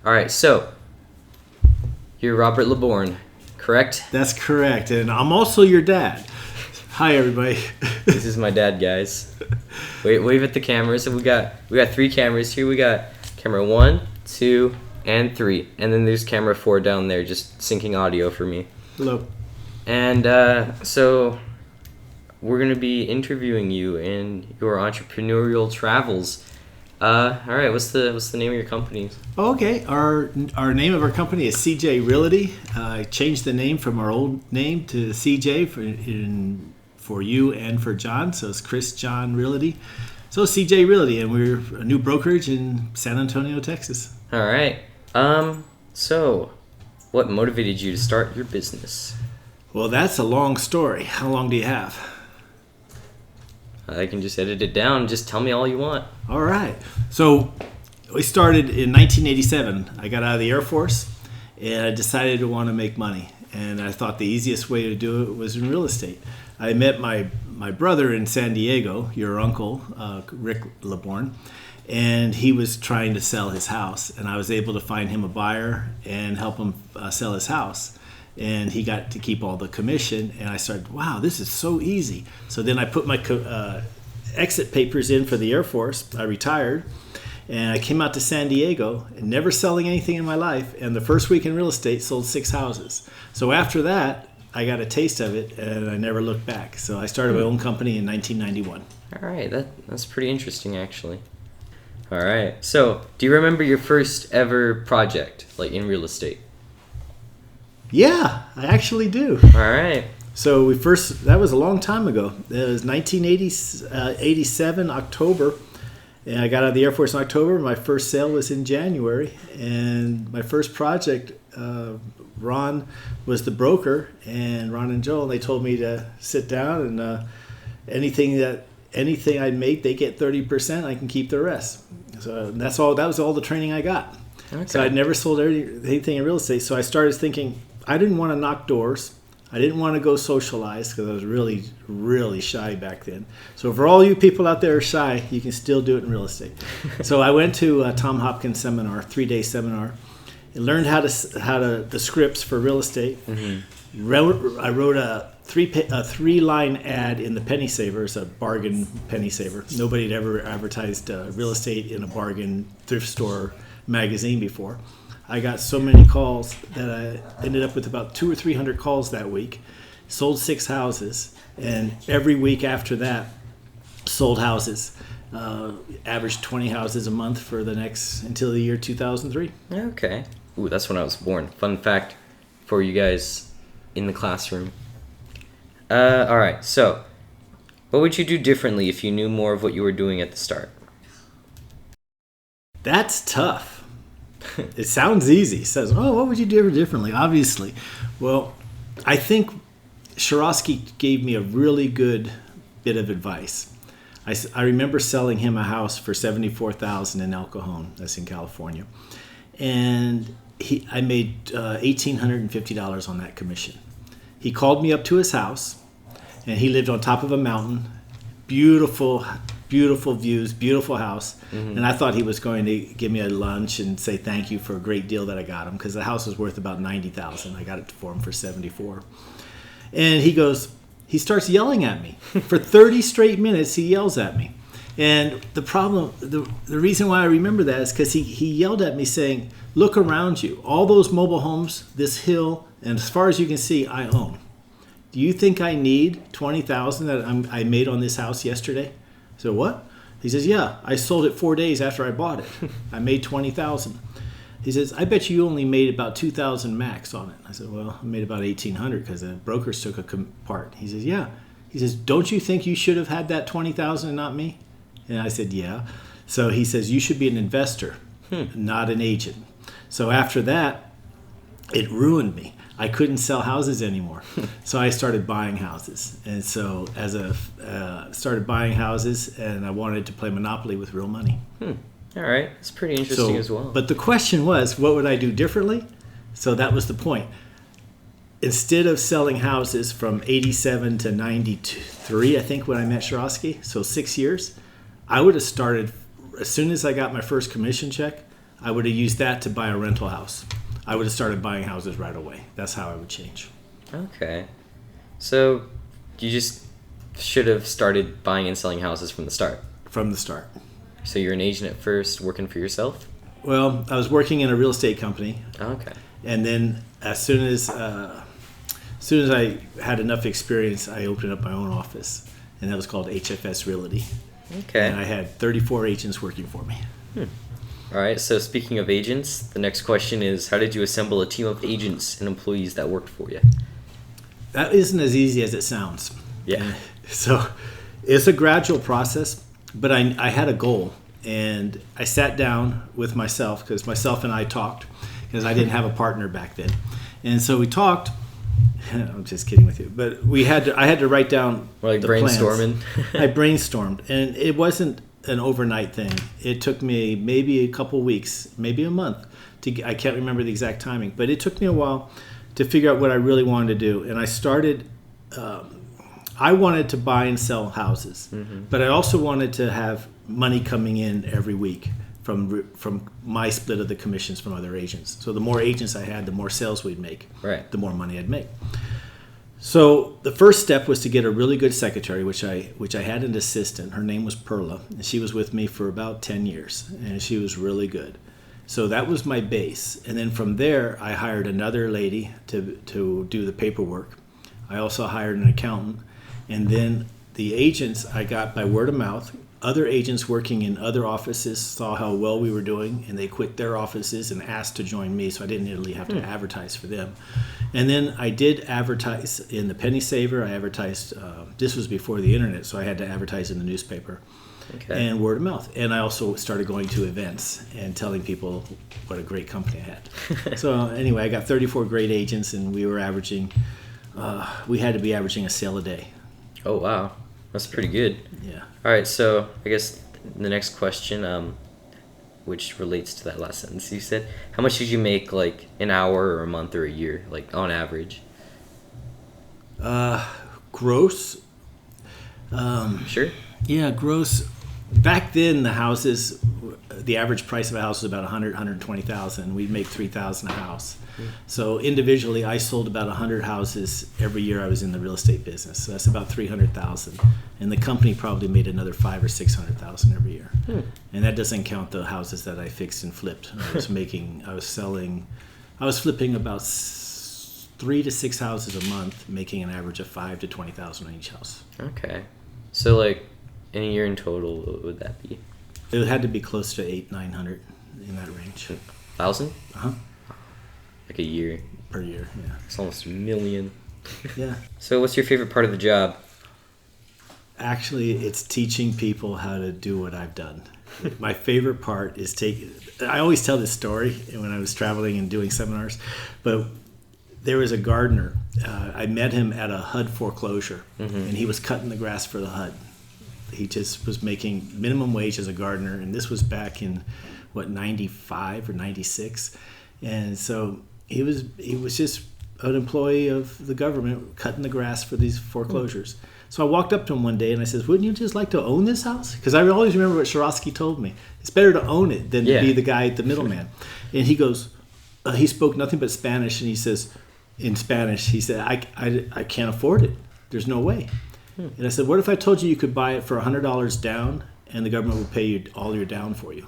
All right, so you're Robert LeBourne, correct? That's correct. And I'm also your dad. Hi, everybody. This is my dad, guys. Wave at the cameras. So we got 3 cameras here. We got camera 1, 2, and 3. And then there's camera 4 down there just syncing audio for me. Hello. And so we're going to be interviewing you in your entrepreneurial travels. All right, what's the name of your company? Okay, our name of our company is CJ Realty. I changed the name from our old name to CJ for you and for John. So it's Chris John Realty. So CJ Realty, and we're a new brokerage in San Antonio, Texas. All right. So what motivated you to start your business? Well, that's a long story. How long do you have? I can just edit it down. Just tell me all you want. All right. So we started in 1987. I got out of the Air Force, and I decided to want to make money. And I thought the easiest way to do it was in real estate. I met my brother in San Diego, your uncle, Rick LeBourne, and he was trying to sell his house. And I was able to find him a buyer and help him sell his house. And he got to keep all the commission, and I started, wow, this is so easy. So then I put my exit papers in for the Air Force. I retired, and I came out to San Diego, and never selling anything in my life, and the first week in real estate sold 6 houses. So after that, I got a taste of it, and I never looked back. So I started my own company in 1991. All right, that's pretty interesting, actually. All right, so do you remember your first ever project, like in real estate? Yeah, I actually do. All right. So that was a long time ago. It was 1987, October. And I got out of the Air Force in October. My first sale was in January. And my first project, Ron was the broker, and Ron and Joel, they told me to sit down and anything I make, they get 30%, I can keep the rest. So that was all the training I got. Okay. So I'd never sold anything in real estate. So I started thinking, I didn't want to knock doors. I didn't want to go socialize because I was really, really shy back then. So for all you people out there who are shy, you can still do it in real estate. So I went to a Tom Hopkins seminar, 3-day seminar, and learned how the scripts for real estate. Mm-hmm. I wrote a 3-line ad in the Penny Savers, a bargain penny saver. Nobody had ever advertised real estate in a bargain thrift store magazine before. I got so many calls that I ended up with about 200 or 300 calls that week, sold 6 houses, and every week after that, sold houses. Averaged 20 houses a month until the year 2003. Okay. Ooh, that's when I was born. Fun fact for you guys in the classroom. All right, so what would you do differently if you knew more of what you were doing at the start? That's tough. It sounds easy. It says, oh, what would you do differently? Obviously. Well, I think Shirosky gave me a really good bit of advice. I remember selling him a house for $74,000 in El Cajon. That's in California. And I made $1,850 on that commission. He called me up to his house, and he lived on top of a mountain. Beautiful views, beautiful house. Mm-hmm. And I thought he was going to give me a lunch and say thank you for a great deal that I got him, because the house was worth about $90,000. I got it for him for $74,000. And he starts yelling at me. For 30 straight minutes, he yells at me. And the reason why I remember that is because he yelled at me saying, look around you. All those mobile homes, this hill, and as far as you can see, I own. Do you think I need $20,000 that I made on this house yesterday? I said, what? He says, yeah, I sold it 4 days after I bought it. I made $20,000. He says, I bet you only made about $2,000 max on it. I said, well, I made about $1,800 because the brokers took a part. He says, yeah. He says, don't you think you should have had that $20,000 and not me? And I said, yeah. So he says, you should be an investor, not an agent. So after that, it ruined me. I couldn't sell houses anymore. So I started buying houses. And so started buying houses, and I wanted to play Monopoly with real money. All right. It's pretty interesting as well. But the question was, what would I do differently? So that was the point. Instead of selling houses from 87 to 93, I think, when I met Shirosky, so 6 years, I would have started, as soon as I got my first commission check, I would have used that to buy a rental house. I would have started buying houses right away. That's how I would change. Okay. So you just should have started buying and selling houses from the start. From the start. So you're an agent at first, working for yourself? Well, I was working in a real estate company. Okay. And then as soon as I had enough experience, I opened up my own office. And that was called HFS Realty. Okay. And I had 34 agents working for me. All right. So speaking of agents, the next question is, how did you assemble a team of agents and employees that worked for you? That isn't as easy as it sounds. Yeah. So it's a gradual process, but I had a goal. And I sat down with myself, because myself and I talked, because I didn't have a partner back then. And so we talked. I'm just kidding with you, but I had to write down Like the brainstorming. plans. I brainstormed, and it wasn't an overnight thing. It took me maybe a couple weeks, maybe a month. I can't remember the exact timing, but it took me a while to figure out what I really wanted to do. And I started. I wanted to buy and sell houses, but I also wanted to have money coming in every week from my split of the commissions from other agents. So the more agents I had, the more sales we'd make. Right. The more money I'd make. So the first step was to get a really good secretary, which I had an assistant. Her name was Perla, and she was with me for about 10 years, and she was really good. So that was my base. And then from there, I hired another lady to do the paperwork. I also hired an accountant. And then the agents I got by word of mouth. Other agents working in other offices saw how well we were doing, and they quit their offices and asked to join me, so I didn't really have to advertise for them. And then I did advertise in the Penny Saver. I advertised, this was before the internet, so I had to advertise in the newspaper. Okay. And word of mouth. And I also started going to events and telling people what a great company I had. So anyway, I got 34 great agents, and we were averaging, we had to be averaging a sale a day. Oh, wow. That's pretty good. Yeah. All right, so I guess the next question, which relates to that last sentence you said, how much did you make, like, an hour or a month or a year, like, on average? Gross. Sure. Yeah, gross. Back then, the average price of a house was about $120,000. We'd make $3,000 a house. So individually, I sold about 100 houses every year I was in the real estate business. So that's about $300,000, and the company probably made another $500,000 or $600,000 every year. And that doesn't count the houses that I fixed and flipped. I was flipping about 3 to 6 houses a month, making an average of $5,000 to $20,000 on each house. Okay, so like in a year in total, what would that be? It had to be close to 800-900 in that range. 1,000? Uh-huh. Like a year. Per year, yeah. It's almost $1 million. Yeah. So what's your favorite part of the job? Actually, it's teaching people how to do what I've done. My favorite part is I always tell this story when I was traveling and doing seminars, but there was a gardener. I met him at a HUD foreclosure, and he was cutting the grass for the HUD. He just was making minimum wage as a gardener, and this was back in, 95 or 96. And so he was just an employee of the government cutting the grass for these foreclosures. So I walked up to him one day and I said, "Wouldn't you just like to own this house?" Because I always remember what Shirosky told me. It's better to own it than to be the guy at the middleman. And he goes, he spoke nothing but Spanish, and he says, in Spanish, he said, I can't afford it. There's no way. And I said, "What if I told you could buy it for $100 down and the government would pay you all your down for you?"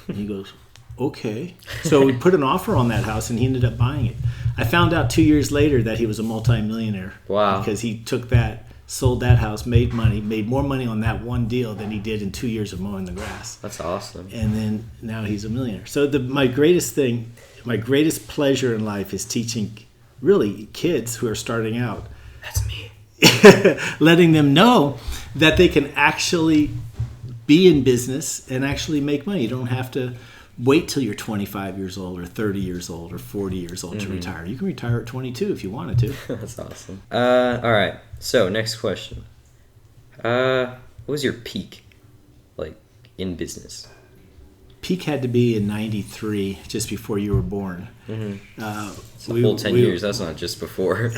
And he goes, "Okay." So we put an offer on that house, and he ended up buying it. I found out 2 years later that he was a multimillionaire. Wow. Because he took that, sold that house, made more money on that one deal than he did in 2 years of mowing the grass. That's awesome. And then now he's a millionaire. So my greatest pleasure in life is teaching really kids who are starting out. That's me. Letting them know that they can actually be in business and actually make money. You don't have to wait till you're 25 years old or 30 years old or 40 years old to retire. You can retire at 22 if you wanted to. That's awesome. All right. So next question. What was your peak, like, in business? peak had to be in '93, just before you were born. It's a whole 10 years. That's not just before.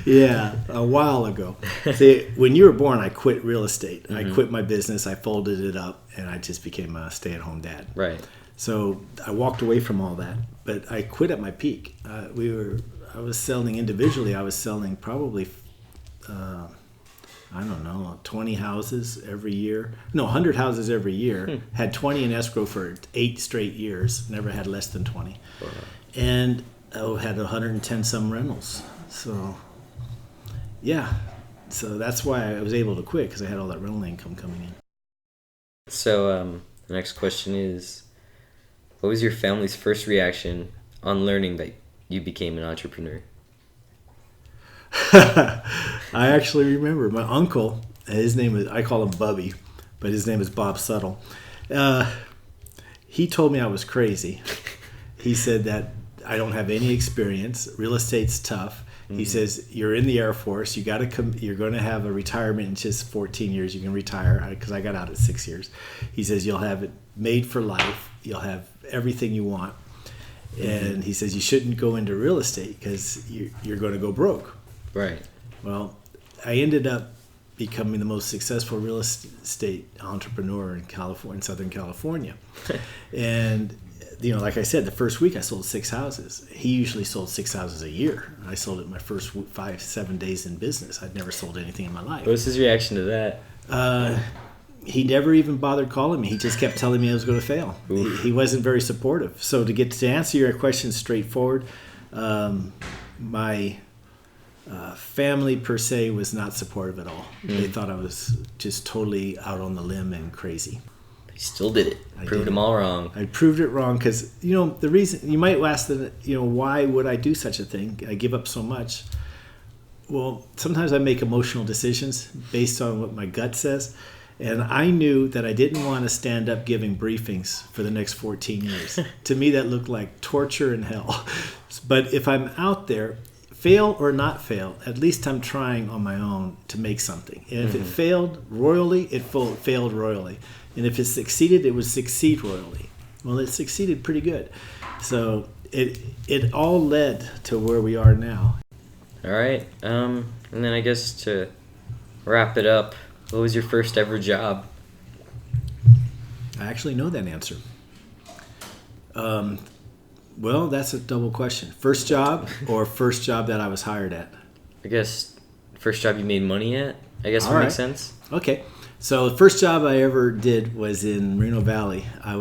Yeah, a while ago. See, when you were born, I quit real estate. I quit my business. I folded it up, and I just became a stay-at-home dad. Right. So I walked away from all that, but I quit at my peak. I was selling individually. I was selling probably, I don't know, 20 houses every year. No, 100 houses every year. Had 20 in escrow for 8 straight years. Never had less than 20. Wow. And I had 110 some rentals. So, yeah. So that's why I was able to quit, because I had all that rental income coming in. So the next question is, what was your family's first reaction on learning that you became an entrepreneur? I actually remember my uncle. His name is, I call him Bubby, but his name is Bob Subtle. He told me I was crazy. He said that I don't have any experience. Real estate's tough. He says, you're in the Air Force. You got to come. You're going to have a retirement in just 14 years. You can retire, because I got out at 6 years. He says you'll have it made for life. You'll have everything you want. And he says you shouldn't go into real estate, because you're going to go broke. Right. Well, I ended up becoming the most successful real estate entrepreneur in California, in Southern California. And like I said, the first week I sold 6 houses. He usually sold 6 houses a year. I sold it my first 5-7 days in business. I'd never sold anything in my life. What was his reaction to that? He never even bothered calling me. He just kept telling me I was going to fail. He wasn't very supportive. So to answer your question straightforward, my family per se was not supportive at all. They thought I was just totally out on the limb and crazy. He still did it. Proved them all wrong. I proved it wrong, because the reason you might ask why would I do such a thing? I give up so much. Well, sometimes I make emotional decisions based on what my gut says, and I knew that I didn't want to stand up giving briefings for the next 14 years. To me, that looked like torture and hell. But if I'm out there, fail or not fail, at least I'm trying on my own to make something. And if it failed royally, it failed royally. And if it succeeded, it would succeed royally. Well, it succeeded pretty good. So it all led to where we are now. All right. And then I guess to wrap it up, what was your first ever job? I actually know that answer. Well, that's a double question. First job or first job that I was hired at? I guess first job you made money at, I guess would make sense. Okay. So the first job I ever did was in Moreno Valley. I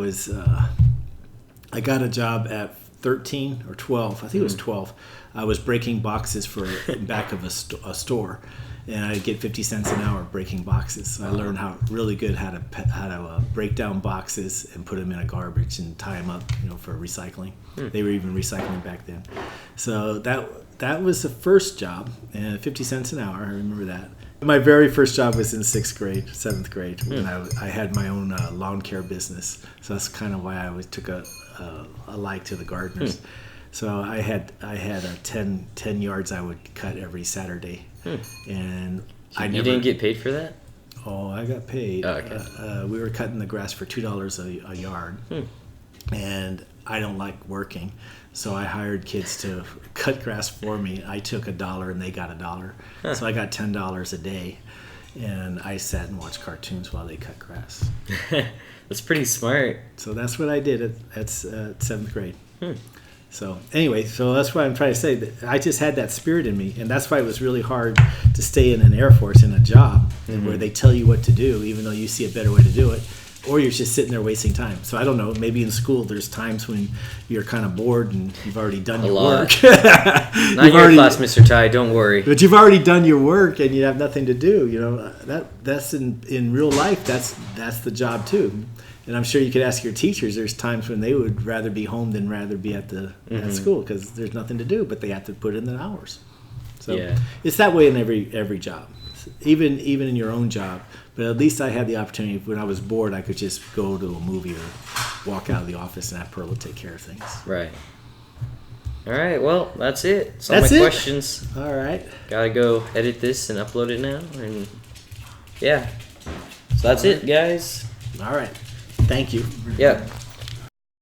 got a job at 13 or 12. I think it was 12. I was breaking boxes for back of a store, and I'd get 50 cents an hour breaking boxes. So I learned how to break down boxes and put them in a garbage and tie them up, for recycling. They were even recycling back then. So that was the first job, and 50 cents an hour. I remember that. My very first job was in 6th grade, 7th grade, when I had my own lawn care business. So that's kind of why I always took a like to the gardeners. So I had 10 yards I would cut every Saturday. And You didn't get paid for that? Oh, I got paid. Oh, okay. We were cutting the grass for $2 a yard. And I don't like working. So I hired kids to cut grass for me. I took $1 and they got $1. So I got $10 a day. And I sat and watched cartoons while they cut grass. That's pretty smart. So that's what I did at 7th grade. So anyway, so that's what I'm trying to say. That I just had that spirit in me. And that's why it was really hard to stay in an Air Force in a job where they tell you what to do, even though you see a better way to do it. Or you're just sitting there wasting time. So I don't know, maybe in school there's times when you're kind of bored and you've already done your work. Not your class, Mr. Ty, don't worry. But you've already done your work and you have nothing to do. That's in real life, that's the job too. And I'm sure you could ask your teachers, there's times when they would rather be home than rather be at school, because there's nothing to do, but they have to put in the hours. So it's that way in every job, even in your own job. But at least I had the opportunity, when I was bored, I could just go to a movie or walk out of the office and have Perla take care of things. Right. All right, well, that's it. That's all my questions. All right. Gotta go edit this and upload it now. And yeah. So that's it, guys. All right. Thank you. Yeah.